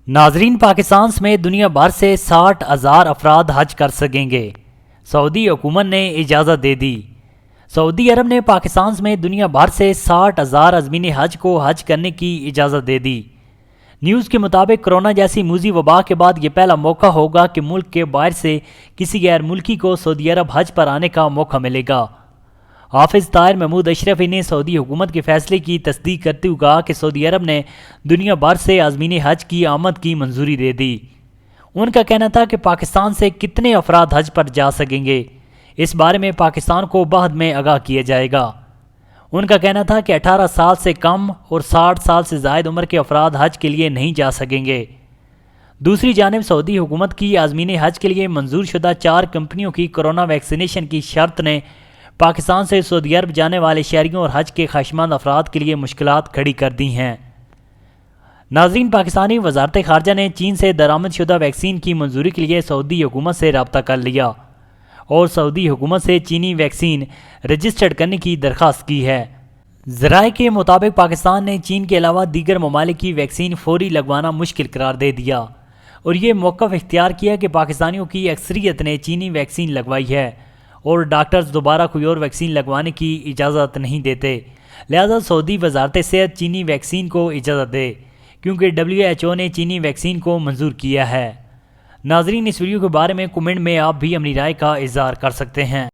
ناظرین، پاکستان سمیت دنیا بھر سے 60,000 افراد حج کر سکیں گے۔ سعودی حکومت نے اجازت دے دی۔ سعودی عرب نے پاکستان سمیت دنیا بھر سے 60,000 عازمین حج کو حج کرنے کی اجازت دے دی۔ نیوز کے مطابق کرونا جیسی موذی وبا کے بعد یہ پہلا موقع ہوگا کہ ملک کے باہر سے کسی غیر ملکی کو سعودی عرب حج پر آنے کا موقع ملے گا۔ حافظ طاہر محمود اشرفی نے سعودی حکومت کے فیصلے کی تصدیق کرتے ہوئے کہا کہ سعودی عرب نے دنیا بھر سے عازمین حج کی آمد کی منظوری دے دی۔ ان کا کہنا تھا کہ پاکستان سے کتنے افراد حج پر جا سکیں گے، اس بارے میں پاکستان کو بعد میں آگاہ کیا جائے گا۔ ان کا کہنا تھا کہ 18 سال سے کم اور 60 سال سے زائد عمر کے افراد حج کے لیے نہیں جا سکیں گے۔ دوسری جانب سعودی حکومت کی عازمین حج کے لیے منظور شدہ 4 کمپنیوں کی کورونا ویکسینیشن کی شرط نے پاکستان سے سعودی عرب جانے والے شہریوں اور حج کے خواہشمند افراد کے لیے مشکلات کھڑی کر دی ہیں۔ ناظرین، پاکستانی وزارت خارجہ نے چین سے درآمد شدہ ویکسین کی منظوری کے لیے سعودی حکومت سے رابطہ کر لیا اور سعودی حکومت سے چینی ویکسین رجسٹرڈ کرنے کی درخواست کی ہے۔ ذرائع کے مطابق پاکستان نے چین کے علاوہ دیگر ممالک کی ویکسین فوری لگوانا مشکل قرار دے دیا اور یہ موقف اختیار کیا کہ پاکستانیوں کی اکثریت نے چینی ویکسین لگوائی ہے اور ڈاکٹرز دوبارہ کوئی اور ویکسین لگوانے کی اجازت نہیں دیتے، لہذا سعودی وزارت صحت چینی ویکسین کو اجازت دے کیونکہ WHO نے چینی ویکسین کو منظور کیا ہے۔ ناظرین، اس ویڈیو کے بارے میں کمنٹ میں آپ بھی اپنی رائے کا اظہار کر سکتے ہیں۔